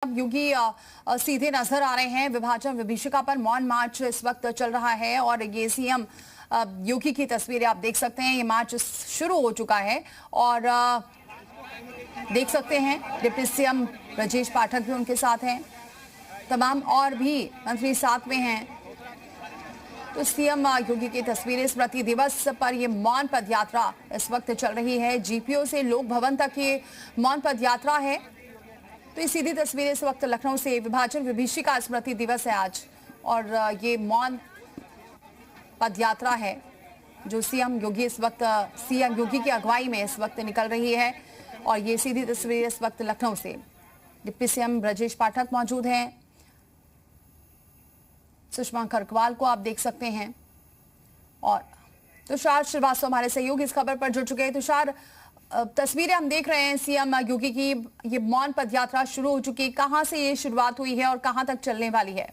योगी सीधे नजर आ रहे हैं। विभाजन विभीषिका पर मौन मार्च इस वक्त चल रहा है और ये सीएम योगी की तस्वीरें आप देख सकते हैं। ये मार्च शुरू हो चुका है और देख सकते हैं डिप्टी सीएम ब्रजेश पाठक भी उनके साथ हैं, तमाम और भी मंत्री साथ में हैं। तो सीएम योगी की तस्वीरें स्मृति दिवस पर ये मौन पदयात्रा इस वक्त चल रही है। जीपीओ से लोक भवन तक ये मौन पदयात्रा है। तो ये सीधी तस्वीरें इस वक्त लखनऊ से विभाजन विभीषिका स्मृति दिवस है आज और ये मौन पदयात्रा है जो सीएम योगी की अगुवाई में इस वक्त निकल रही है। और ये सीधी तस्वीरें इस वक्त लखनऊ से डिप्टी सीएम ब्रजेश पाठक मौजूद हैं, सुषमा खरकवाल को आप देख सकते हैं और तुषार श्रीवास्तव हमारे सहयोगी इस खबर पर जुड़ चुके हैं। तुषार, तस्वीरें हम देख रहे हैं सीएम योगी की ये मौन पदयात्रा शुरू हो चुकी है। कहां से ये शुरुआत हुई है और कहां तक चलने वाली है?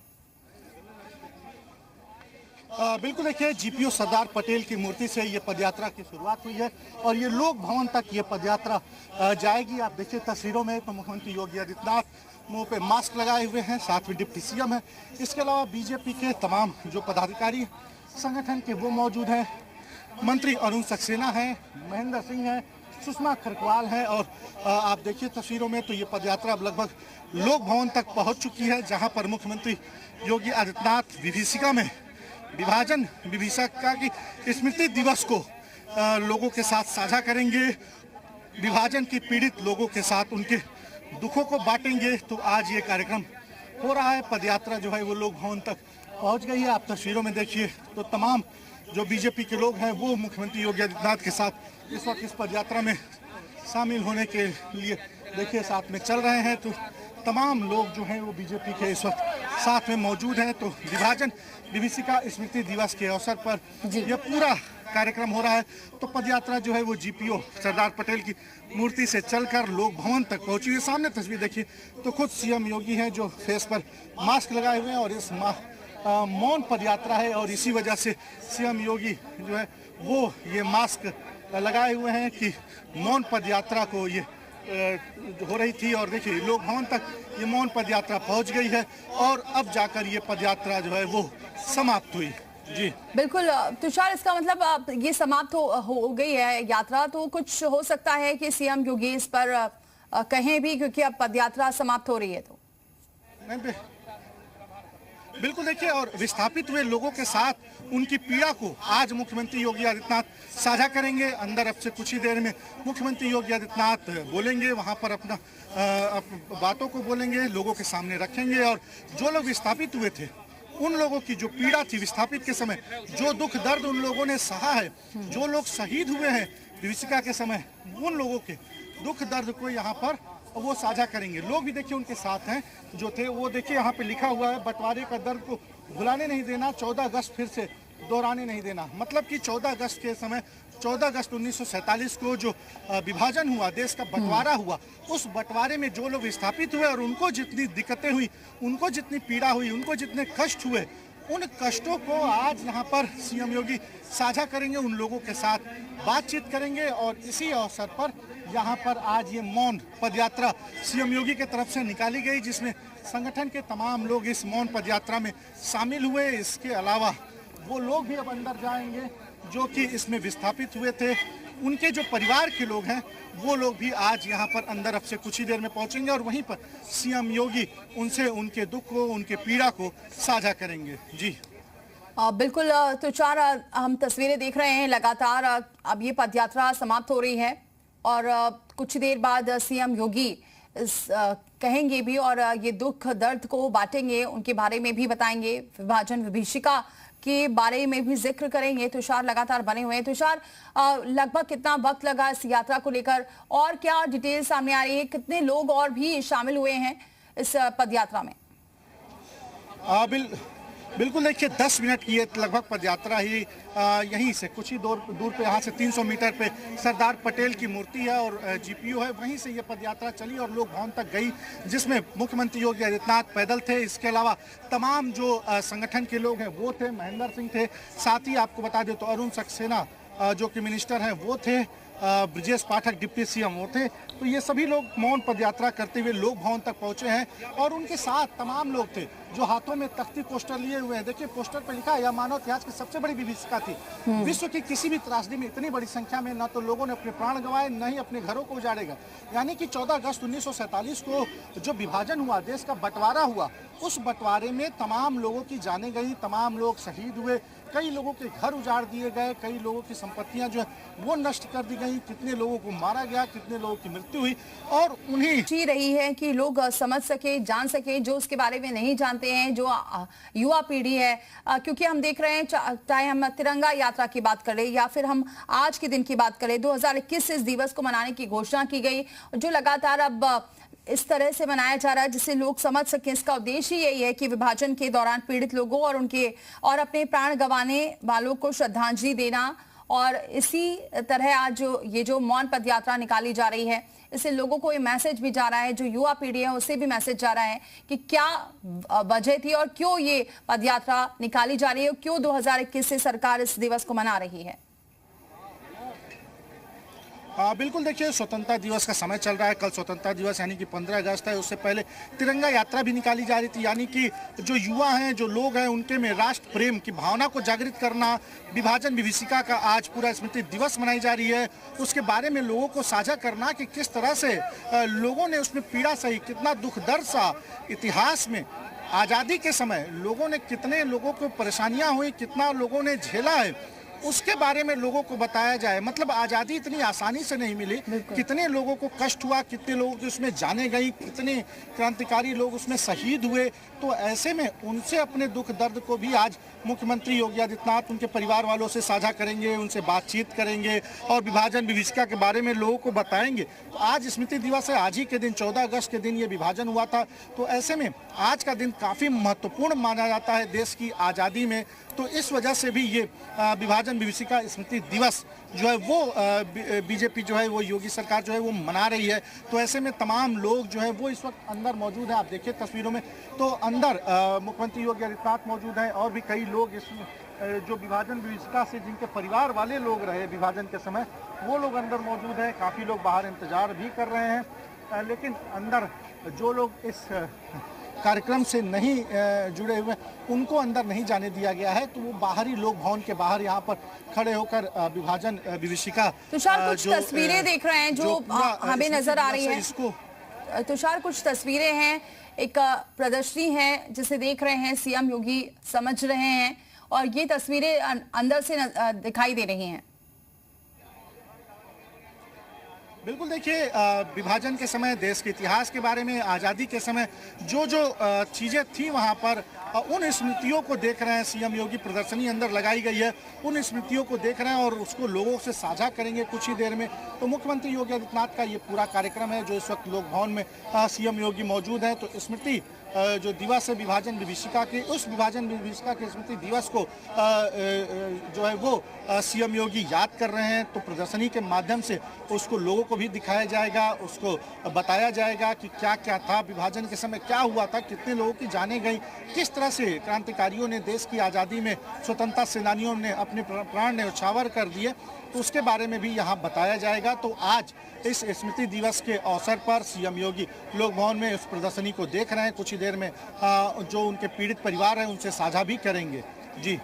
बिल्कुल देखिए, जीपीओ सरदार पटेल की मूर्ति से ये पदयात्रा की शुरुआत हुई है और ये लोक भवन तक ये पदयात्रा जाएगी। आप देखिए तस्वीरों में तो मुख्यमंत्री योगी आदित्यनाथ मुंह पे मास्क लगाए हुए हैं, साथ में डिप्टी सीएम है। इसके अलावा बीजेपी के तमाम जो पदाधिकारी संगठन के वो मौजूद हैं। मंत्री अरुण सक्सेना है, महेंद्र सिंह है, सुषमा खरकवाल है और आप देखिए तस्वीरों में तो ये पदयात्रा अब लगभग लोक भवन तक पहुंच चुकी है, जहां पर मुख्यमंत्री योगी आदित्यनाथ विभीषिका में विभाजन विभीषिका की स्मृति दिवस को लोगों के साथ साझा करेंगे। विभाजन की पीड़ित लोगों के साथ उनके दुखों को बांटेंगे। तो आज ये कार्यक्रम हो रहा है। पदयात्रा जो है वो लोक भवन तक पहुंच गई है। आप तस्वीरों में देखिए तो तमाम जो बीजेपी के लोग हैं वो मुख्यमंत्री योगी आदित्यनाथ के साथ इस वक्त इस पदयात्रा में शामिल होने के लिए देखिए साथ में चल रहे हैं। तो तमाम लोग जो हैं वो बीजेपी के इस वक्त साथ में मौजूद हैं। तो विभाजन विभीषिका स्मृति दिवस के अवसर पर यह पूरा कार्यक्रम हो रहा है। तो पदयात्रा जो है वो जीपीओ सरदार पटेल की मूर्ति से चलकर लोक भवन तक पहुंची हुई। सामने तस्वीर देखिए तो खुद सीएम योगी हैं जो फेस पर मास्क लगाए हुए हैं और इस मौन पदयात्रा है और इसी वजह से सीएम योगी जो है वो ये मास्क लगाए हुए हैं कि मौन पदयात्रा को ये हो रही थी। और देखिए लोक भवन तक ये मौन पदयात्रा पहुंच गई है और अब जाकर ये पदयात्रा जो है वो समाप्त हुई। जी बिल्कुल तुषार, इसका मतलब ये समाप्त हो गई है यात्रा। तो कुछ हो सकता है कि सीएम योगी इस पर कहें भी, क्योंकि अब पदयात्रा समाप्त हो रही है। तो बिल्कुल देखिए, और विस्थापित हुए लोगों के साथ उनकी पीड़ा को आज मुख्यमंत्री योगी आदित्यनाथ साझा करेंगे। अंदर अब से कुछ ही देर में मुख्यमंत्री योगी आदित्यनाथ बोलेंगे, वहां पर अपना बातों को बोलेंगे, लोगों के सामने रखेंगे। और जो लोग विस्थापित हुए थे उन लोगों की जो पीड़ा थी विस्थापित के समय, जो दुख दर्द उन लोगों ने सहा है, जो लोग शहीद हुए हैं विभीषिका के समय, उन लोगों के दुख दर्द को यहाँ पर वो साझा करेंगे। लोग भी देखिए उनके साथ हैं जो थे। वो देखिए यहाँ पे लिखा हुआ है, बंटवारे का दर्द को भुलाने नहीं देना, 14 अगस्त फिर से दोहराने नहीं देना। मतलब कि 14 अगस्त के समय 14 अगस्त 1947 को जो विभाजन हुआ, देश का बंटवारा हुआ, उस बंटवारे में जो लोग विस्थापित हुए और उनको जितनी दिक्कतें हुई, उनको जितनी पीड़ा हुई, उनको जितने कष्ट हुए, उन कष्टों को आज यहाँ पर सीएम योगी साझा करेंगे, उन लोगों के साथ बातचीत करेंगे। और इसी अवसर पर यहाँ पर आज ये मौन पदयात्रा सीएम योगी की तरफ से निकाली गई, जिसमें संगठन के तमाम लोग इस मौन पदयात्रा में शामिल हुए। इसके अलावा वो लोग भी अब अंदर जाएंगे जो कि इसमें विस्थापित हुए थे, उनके जो परिवार के लोग हैं वो लोग भी आज यहाँ पर अंदर अब से कुछ ही देर में पहुंचेंगे और वहीं पर सीएम योगी उनसे उनके दुख को, उनके पीड़ा को साझा करेंगे। जी बिल्कुल तुषार, हम तस्वीरें देख रहे हैं लगातार। अब ये पदयात्रा समाप्त हो रही है और कुछ देर बाद सीएम योगी कहेंगे भी और ये दुख दर्द को बांटेंगे, उनके बारे में भी बताएंगे, विभाजन विभीषिका के बारे में भी जिक्र करेंगे। तुषार लगातार बने हुए हैं। तुषार, लगभग कितना वक्त लगा इस यात्रा को लेकर और क्या डिटेल सामने आ रही है? कितने लोग और भी शामिल हुए हैं इस पदयात्रा में? बिल्कुल देखिए 10 मिनट की ये लगभग पदयात्रा ही यहीं से कुछ ही दूर पे, यहाँ से 300 मीटर पे सरदार पटेल की मूर्ति है और जीपीओ है, वहीं से ये पदयात्रा चली और लोक भवन तक गई, जिसमें मुख्यमंत्री योगी आदित्यनाथ पैदल थे। इसके अलावा तमाम जो संगठन के लोग हैं वो थे, महेंद्र सिंह थे, साथ ही आपको बता दें तो अरुण सक्सेना जो कि मिनिस्टर हैं वो थे, ब्रजेश पाठक डिप्टी सीएम वो थे। तो ये सभी लोग मौन पदयात्रा करते हुए लोक भवन तक पहुंचे हैं और उनके साथ तमाम लोग थे जो हाथों में तख्ती पोस्टर लिए हुए हैं। देखिए पोस्टर पर लिखा है, यह मानव इतिहास की सबसे बड़ी विभीषिका थी। विश्व की किसी भी त्रासदी में इतनी बड़ी संख्या में न तो लोगों ने अपने प्राण गंवाए, न ही अपने घरों को उजाड़ेगा। यानी कि 14 अगस्त 1947 को जो विभाजन हुआ, देश का बंटवारा हुआ, उस बंटवारे में तमाम लोगों की जानें गई, तमाम लोग शहीद हुए, कई लोगों के घर उजाड़ दिए गए, कई लोगों की संपत्तियां जो है वो नष्ट कर दी गई, कितने लोगों को मारा गया, कितने लोगों की मृत्यु हुई। और उन्हीं जी रही है कि लोग समझ सके, जान सके, जो उसके बारे में नहीं जानते हैं, जो युवा पीढ़ी है। क्योंकि हम देख रहे हैं, चाहे हम तिरंगा यात्रा की बात करें या फिर हम आज के दिन की बात करें, 2021 से इस दिवस को मनाने की घोषणा की गई, जो लगातार अब इस तरह से मनाया जा रहा है जिससे लोग समझ सकें। इसका उद्देश्य यही है कि विभाजन के दौरान पीड़ित लोगों और अपने प्राण गंवाने वालों को श्रद्धांजलि देना। और इसी तरह आज ये जो मौन पदयात्रा निकाली जा रही है, इससे लोगों को ये मैसेज भी जा रहा है, जो युवा पीढ़ी है उससे भी मैसेज जा रहा है कि क्या वजह थी और क्यों ये पदयात्रा निकाली जा रही है, क्यों 2021 से सरकार इस दिवस को मना रही है। बिल्कुल, देखिए स्वतंत्रता दिवस का समय चल रहा है। कल स्वतंत्रता दिवस यानी कि 15 अगस्त है। उससे पहले तिरंगा यात्रा भी निकाली जा रही थी। यानी कि जो युवा हैं, जो लोग हैं, उनके में राष्ट्र प्रेम की भावना को जागृत करना, विभाजन विभीषिका का आज पूरा स्मृति दिवस मनाई जा रही है, उसके बारे में लोगों को साझा करना कि किस तरह से लोगों ने उसमें पीड़ा सही, कितना दुख दर्द सा इतिहास में आज़ादी के समय लोगों ने, कितने लोगों को परेशानियाँ हुई, कितना लोगों ने झेला है, उसके बारे में लोगों को बताया जाए। मतलब आज़ादी इतनी आसानी से नहीं मिली, कितने लोगों को कष्ट हुआ, कितने लोगों की उसमें जाने गई, कितने क्रांतिकारी लोग उसमें शहीद हुए। तो ऐसे में उनसे अपने दुख दर्द को भी आज मुख्यमंत्री योगी आदित्यनाथ उनके परिवार वालों से साझा करेंगे, उनसे बातचीत करेंगे और विभाजन विभीषिका के बारे में लोगों को बताएंगे। तो आज स्मृति दिवस है, आज ही के दिन 14 अगस्त के दिन ये विभाजन हुआ था। तो ऐसे में आज का दिन काफ़ी महत्वपूर्ण माना जाता है देश की आज़ादी में। तो इस वजह से भी ये विभाजन विभीषिका स्मृति दिवस जो है वो बीजेपी जो है वो योगी सरकार जो है वो मना रही है। तो ऐसे में तमाम लोग जो है वो इस वक्त अंदर मौजूद हैं। आप देखिए तस्वीरों में तो अंदर मुख्यमंत्री योगी आदित्यनाथ मौजूद हैं और भी कई लोग इसमें जो विभाजन विभीषिका से जिनके परिवार वाले लोग रहे विभाजन के समय, वो लोग अंदर मौजूद हैं। काफ़ी लोग बाहर इंतजार भी कर रहे हैं, लेकिन अंदर जो लोग इस कार्यक्रम से नहीं जुड़े हुए उनको अंदर नहीं जाने दिया गया है। तो वो बाहरी लोग भवन के बाहर यहाँ पर खड़े होकर विभाजन विभीषिका तुषार कुछ तस्वीरें देख रहे हैं जो हमें नजर आ रही है। इसको तुषार कुछ तस्वीरें हैं, एक प्रदर्शनी है जिसे देख रहे हैं, सीएम योगी समझ रहे हैं और ये तस्वीरें अंदर से दिखाई दे रही हैं। बिल्कुल, देखिए विभाजन के समय, देश के इतिहास के बारे में, आज़ादी के समय जो जो चीज़ें थी वहाँ पर, उन स्मृतियों को देख रहे हैं। सीएम योगी प्रदर्शनी अंदर लगाई गई है, उन स्मृतियों को देख रहे हैं और उसको लोगों से साझा करेंगे कुछ ही देर में। तो मुख्यमंत्री योगी आदित्यनाथ का ये पूरा कार्यक्रम है जो इस वक्त लोक भवन में सीएम योगी मौजूद हैं। तो स्मृति जो दिवस है विभाजन विभीषिका के, उस विभाजन विभीषिका के स्मृति दिवस को जो है वो सीएम योगी याद कर रहे हैं। तो प्रदर्शनी के माध्यम से उसको लोगों को भी दिखाया जाएगा, उसको बताया जाएगा कि क्या क्या था विभाजन के समय, क्या हुआ था, कितने लोगों की जानें गई, किस तरह से क्रांतिकारियों ने देश की आज़ादी में, स्वतंत्रता सेनानियों ने अपने प्राण न्यौछावर कर दिए। तो उसके बारे में भी यहाँ बताया जाएगा। तो आज इस स्मृति दिवस के अवसर पर सीएम योगी लोक भवन में उस प्रदर्शनी को देख रहे हैं। कुछ ही देर में जो उनके पीड़ित परिवार हैं उनसे साझा भी करेंगे। जी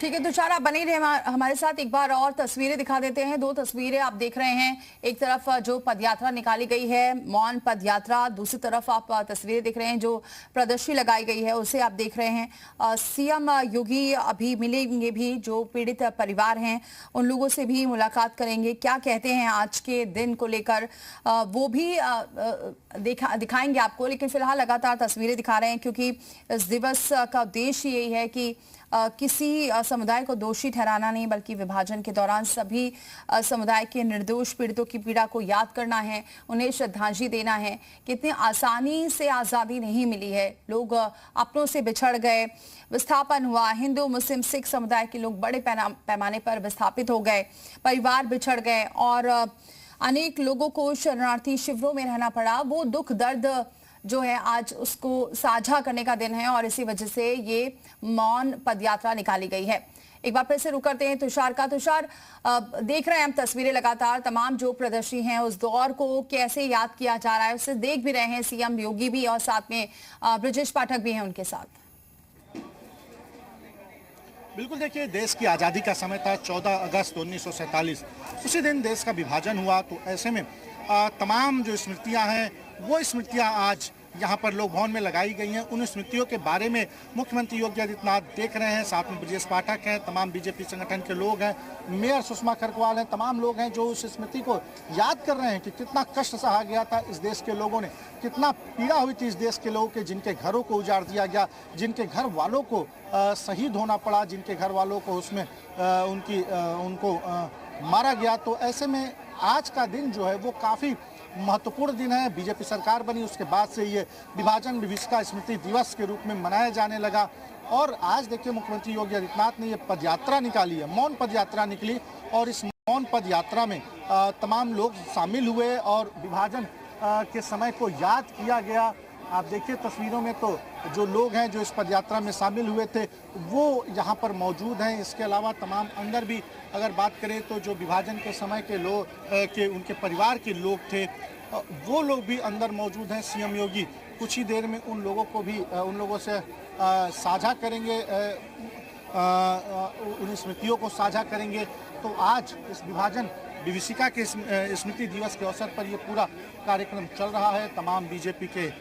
ठीक है तुषार, आप बने रहे हमारे साथ। एक बार और तस्वीरें दिखा देते हैं। दो तस्वीरें आप देख रहे हैं, एक तरफ जो पदयात्रा निकाली गई है, मौन पदयात्रा, दूसरी तरफ आप तस्वीरें देख रहे हैं जो प्रदर्शनी लगाई गई है उसे आप देख रहे हैं। सीएम योगी अभी मिलेंगे भी, जो पीड़ित परिवार हैं उन लोगों से भी मुलाकात करेंगे, क्या कहते हैं आज के दिन को लेकर वो भी दिखाएंगे आपको। लेकिन फिलहाल लगातार तस्वीरें दिखा रहे हैं क्योंकि इस दिवस का उद्देश्य यही है कि किसी समुदाय को दोषी ठहराना नहीं, बल्कि विभाजन के दौरान सभी समुदाय के निर्दोष पीड़ितों की पीड़ा को याद करना है, उन्हें श्रद्धांजलि देना है। कितनी आसानी से आज़ादी नहीं मिली है, लोग अपनों से बिछड़ गए, विस्थापन हुआ, हिंदू मुस्लिम सिख समुदाय के लोग बड़े पैमाने पर विस्थापित हो गए, परिवार बिछड़ गए और अनेक लोगों को शरणार्थी शिविरों में रहना पड़ा। वो दुख दर्द जो है आज उसको साझा करने का दिन है और इसी वजह से ये मौन पदयात्रा निकाली गई है। एक बार फिर से रुक करते हैं तुषार का। तुषार, देख रहे हैं हम तस्वीरें लगातार, तमाम जो प्रदर्शी हैं उस दौर को कैसे याद किया जा रहा है, उससे देख भी रहे हैं सीएम योगी भी और साथ में ब्रजेश पाठक भी हैं उनके साथ। बिल्कुल, देखिए, देश की आज़ादी का समय था 14 अगस्त 1947। उसी दिन देश का विभाजन हुआ। तो ऐसे में तमाम जो स्मृतियां हैं वो स्मृतियां आज यहाँ पर लोक भवन में लगाई गई हैं। उन स्मृतियों के बारे में मुख्यमंत्री योगी आदित्यनाथ देख रहे हैं, साथ में ब्रजेश पाठक हैं, तमाम बीजेपी संगठन के लोग हैं, मेयर सुषमा खरगवाल हैं, तमाम लोग हैं जो उस स्मृति को याद कर रहे हैं कि कितना कष्ट सहा गया था इस देश के लोगों ने, कितना पीड़ा हुई थी इस देश के लोगों के, जिनके घरों को उजाड़ दिया गया, जिनके घर वालों को शहीद होना पड़ा, जिनके घर वालों को उसमें उनको मारा गया। तो ऐसे में आज का दिन जो है वो काफ़ी महत्वपूर्ण दिन है। बीजेपी सरकार बनी उसके बाद से ये विभाजन विभीषिका स्मृति दिवस के रूप में मनाया जाने लगा। और आज देखिए, मुख्यमंत्री योगी आदित्यनाथ ने ये पदयात्रा निकाली है, मौन पदयात्रा निकली, और इस मौन पदयात्रा में तमाम लोग शामिल हुए और विभाजन के समय को याद किया गया। आप देखिए तस्वीरों में तो जो लोग हैं जो इस पदयात्रा में शामिल हुए थे वो यहाँ पर मौजूद हैं। इसके अलावा तमाम अंदर भी अगर बात करें तो जो विभाजन के समय के लोग के उनके परिवार के लोग थे वो लोग भी अंदर मौजूद हैं। सीएम योगी कुछ ही देर में उन लोगों से साझा करेंगे, उन स्मृतियों को साझा करेंगे। तो आज इस विभाजन विभीषिका के स्मृति दिवस के अवसर पर ये पूरा कार्यक्रम चल रहा है। तमाम बीजेपी के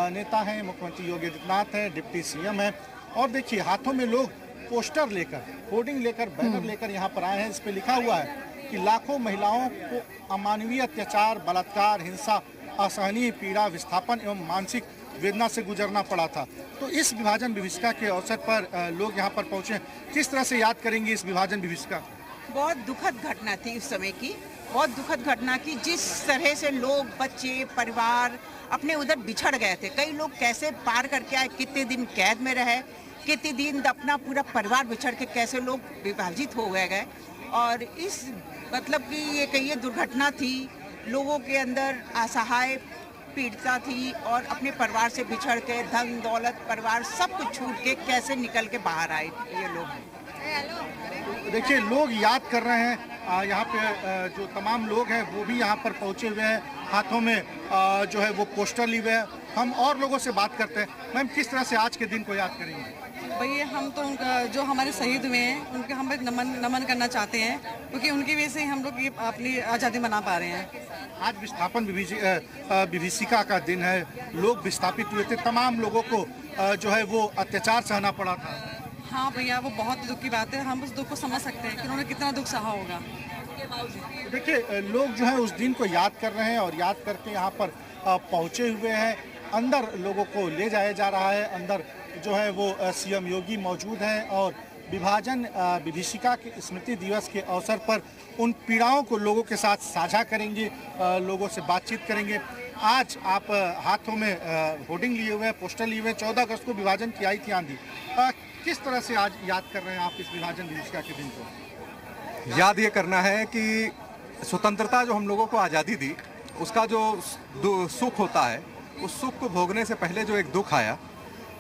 नेता हैं, मुख्यमंत्री योगी आदित्यनाथ हैं, डिप्टी सीएम हैं, और देखिए हाथों में लोग पोस्टर लेकर, होर्डिंग लेकर, बैनर लेकर यहाँ पर आए हैं। इस पे लिखा हुआ है कि लाखों महिलाओं को अमानवीय अत्याचार, बलात्कार, हिंसा, असहनीय पीड़ा, विस्थापन एवं मानसिक वेदना से गुजरना पड़ा था। तो इस विभाजन विभीषिका के अवसर पर लोग यहाँ पर पहुँचे। किस तरह से याद करेंगे इस विभाजन विभीषिका? बहुत दुखद घटना थी उस समय की, बहुत दुखद घटना की। जिस तरह से लोग, बच्चे, परिवार अपने उधर बिछड़ गए थे। कई लोग कैसे पार करके आए, कितने दिन कैद में रहे, कितने दिन अपना पूरा परिवार बिछड़ के कैसे लोग विभाजित हो गए। और इस मतलब कि ये कहिए दुर्घटना थी, लोगों के अंदर असहाय पीड़िता थी और अपने परिवार से बिछड़ के, धन दौलत, परिवार सब कुछ छूट के कैसे निकल के बाहर आए ये लोग। देखिए, लोग याद कर रहे हैं। यहाँ पे जो तमाम लोग हैं वो भी यहाँ पर पहुँचे हुए हैं, हाथों में जो है वो पोस्टर लिए हुए हैं। हम और लोगों से बात करते हैं। मैम, किस तरह से आज के दिन को याद करेंगे? भैया, हम तो उनका जो हमारे शहीद हुए हैं उनके हम नमन करना चाहते हैं, क्योंकि उनकी वजह से ही हम लोग ये अपनी आज़ादी मना पा रहे हैं। आज विस्थापन विभीषिका का दिन है। लोग विस्थापित हुए थे, तमाम लोगों को जो है वो अत्याचार सहना पड़ा था। हाँ भैया, वो बहुत दुख की बात है। हम उस दुख को समझ सकते हैं कि उन्होंने कितना दुख सहा होगा। देखिए, लोग जो है उस दिन को याद कर रहे हैं और याद करके यहाँ पर पहुँचे हुए हैं। अंदर लोगों को ले जाया जा रहा है। अंदर जो है वो सीएम योगी मौजूद हैं और विभाजन विभीषिका के स्मृति दिवस के अवसर पर उन पीड़ाओं को लोगों के साथ साझा करेंगे, लोगों से बातचीत करेंगे। आज आप हाथों में होर्डिंग लिए हुए हैं, पोस्टर लिए हुए हैं। 14 अगस्त को विभाजन की आई थी आंधी। किस तरह से आज याद कर रहे हैं आप इस विभाजन विभीषिका के दिन को? याद ये करना है कि स्वतंत्रता जो हम लोगों को आज़ादी दी, उसका जो सुख होता है, उस सुख को भोगने से पहले जो एक दुख आया,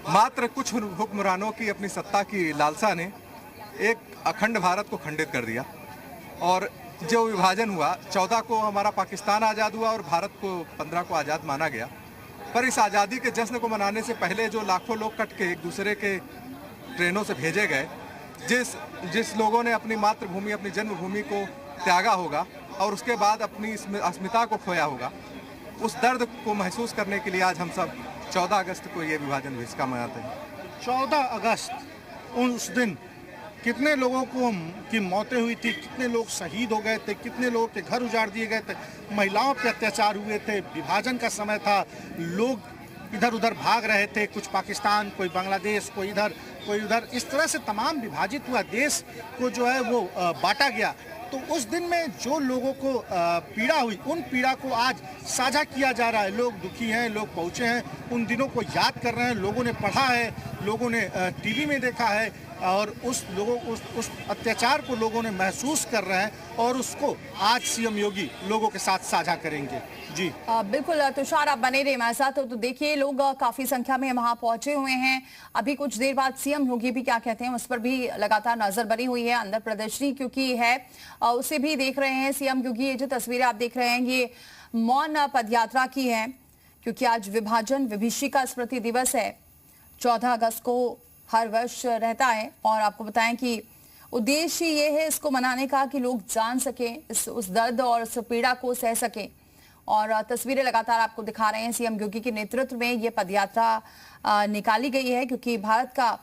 मात्र कुछ हुक्मरानों की अपनी सत्ता की लालसा ने एक अखंड भारत को खंडित कर दिया। और जो विभाजन हुआ, 14 को हमारा पाकिस्तान आज़ाद हुआ और भारत को 15 को आज़ाद माना गया। पर इस आज़ादी के जश्न को मनाने से पहले जो लाखों लोग कट के एक दूसरे के ट्रेनों से भेजे गए, जिस लोगों ने अपनी मातृभूमि, अपनी जन्मभूमि को त्यागा होगा और उसके बाद अपनी अस्मिता को खोया होगा, उस दर्द को महसूस करने के लिए आज हम सब 14 अगस्त को ये विभाजन विभीषिका मनाते हैं। 14 अगस्त उस दिन कितने लोगों की मौतें हुई थी, कितने लोग शहीद हो गए थे, कितने लोगों के घर उजाड़ दिए गए थे, महिलाओं पे अत्याचार हुए थे। विभाजन का समय था, लोग इधर उधर भाग रहे थे, कुछ पाकिस्तान, कोई बांग्लादेश, कोई इधर कोई उधर। इस तरह से तमाम विभाजित हुआ देश को जो है वो बांटा गया। तो उस दिन में जो लोगों को पीड़ा हुई, उन पीड़ा को आज साझा किया जा रहा है। लोग दुखी हैं, लोग पहुँचे हैं, उन दिनों को याद कर रहे हैं। लोगों ने पढ़ा है लोगों ने टीवी में देखा है और उस अत्याचार को लोगों ने महसूस कर रहे हैं और उसको आज सीएम योगी लोगों के साथ साझा करेंगे। जी बिल्कुल तुषार, आप बने रहे हमारे साथ। तो देखिए लोग काफी संख्या में वहां पहुंचे हुए हैं। अभी कुछ देर बाद सीएम योगी भी क्या कहते हैं उस पर भी लगातार नजर बनी हुई है। अंदर प्रदर्शनी क्योंकि है उसे भी देख रहे हैं सीएम योगी। ये जो तस्वीरें आप देख रहे हैं ये मौन पदयात्रा की है, क्योंकि आज विभाजन विभीषिका स्मृति दिवस है। 14 अगस्त को हर वर्ष रहता है और आपको बताएं कि उद्देश्य ये है इसको मनाने का कि लोग जान सकें उस दर्द और उस पीड़ा को सह सकें। और तस्वीरें लगातार आपको दिखा रहे हैं। सीएम योगी के नेतृत्व में ये पदयात्रा निकाली गई है, क्योंकि भारत का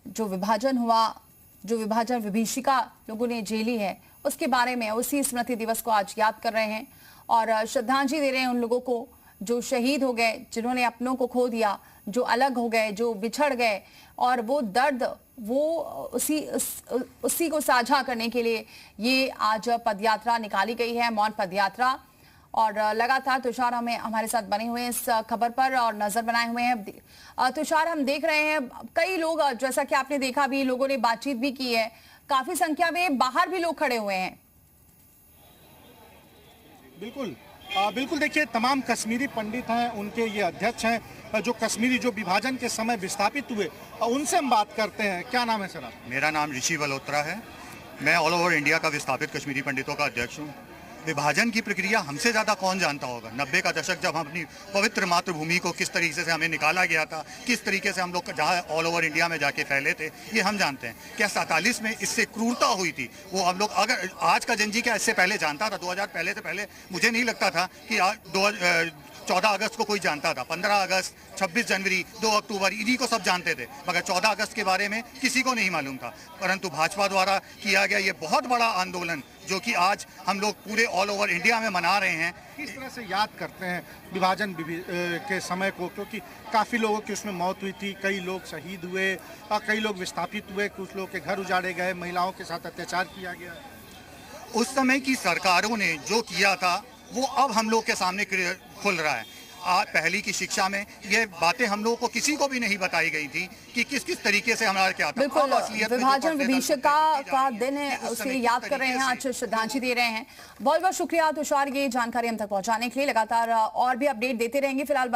जो विभाजन हुआ, जो विभाजन विभीषिका लोगों ने झेली है, उसके बारे में उसी स्मृति दिवस को आज याद कर रहे हैं और श्रद्धांजलि दे रहे हैं उन लोगों को जो शहीद हो गए, जिन्होंने अपनों को खो दिया, जो अलग हो गए, जो बिछड़ गए। और वो दर्द वो उसी को साझा करने के लिए ये आज पदयात्रा निकाली गई है, मौन पदयात्रा। और लगातार तुषार हमारे साथ बने हुए हैं इस खबर पर और नजर बनाए हुए हैं। तुषार, हम देख रहे हैं कई लोग, जैसा कि आपने देखा भी, लोगों ने बातचीत भी की है, काफी संख्या में बाहर भी लोग खड़े हुए हैं। बिल्कुल देखिए, तमाम कश्मीरी पंडित हैं, उनके ये अध्यक्ष हैं जो कश्मीरी जो विभाजन के समय विस्थापित हुए, उनसे हम बात करते हैं। क्या नाम है सर आप? मेरा नाम ऋषि मल्होत्रा है। मैं ऑल ओवर इंडिया का विस्थापित कश्मीरी पंडितों का अध्यक्ष हूँ। विभाजन की प्रक्रिया हमसे ज़्यादा कौन जानता होगा। 90 का दशक जब हम अपनी पवित्र मातृभूमि को किस तरीके से हमें निकाला गया था, किस तरीके से हम लोग जहाँ ऑल ओवर इंडिया में जाके फैले थे, ये हम जानते हैं। क्या 47 में इससे क्रूरता हुई थी, वो हम लोग, अगर आज का जनजी क्या इससे पहले जानता था? 2000 पहले से पहले मुझे नहीं लगता था कि 14 अगस्त को कोई जानता था। 15 अगस्त, 26 जनवरी, 2 अक्टूबर, इन्हीं को सब जानते थे, मगर 14 अगस्त के बारे में किसी को नहीं मालूम था। परंतु भाजपा द्वारा किया गया ये बहुत बड़ा आंदोलन, जो कि आज हम लोग पूरे ऑल ओवर इंडिया में मना रहे हैं। किस तरह से याद करते हैं विभाजन के समय को, क्योंकि काफ़ी लोगों की उसमें मौत हुई थी, कई लोग शहीद हुए और कई लोग विस्थापित हुए, कुछ लोगों के घर उजाड़े गए, महिलाओं के साथ अत्याचार किया गया। उस समय की सरकारों ने जो किया था वो अब हम लोग के सामने खुल रहा है। पहली की शिक्षा में ये बातें हम लोगों को किसी को भी नहीं बताई गई थी कि किस किस तरीके से हमारा क्या था। बिल्कुल, विभाजन विभीषिका का दिन है, उसे याद कर रहे हैं, आज श्रद्धांजलि दे रहे हैं। बहुत बहुत शुक्रिया तुषार, ये जानकारी हम तक पहुंचाने के लिए। लगातार और भी अपडेट देते रहेंगे। फिलहाल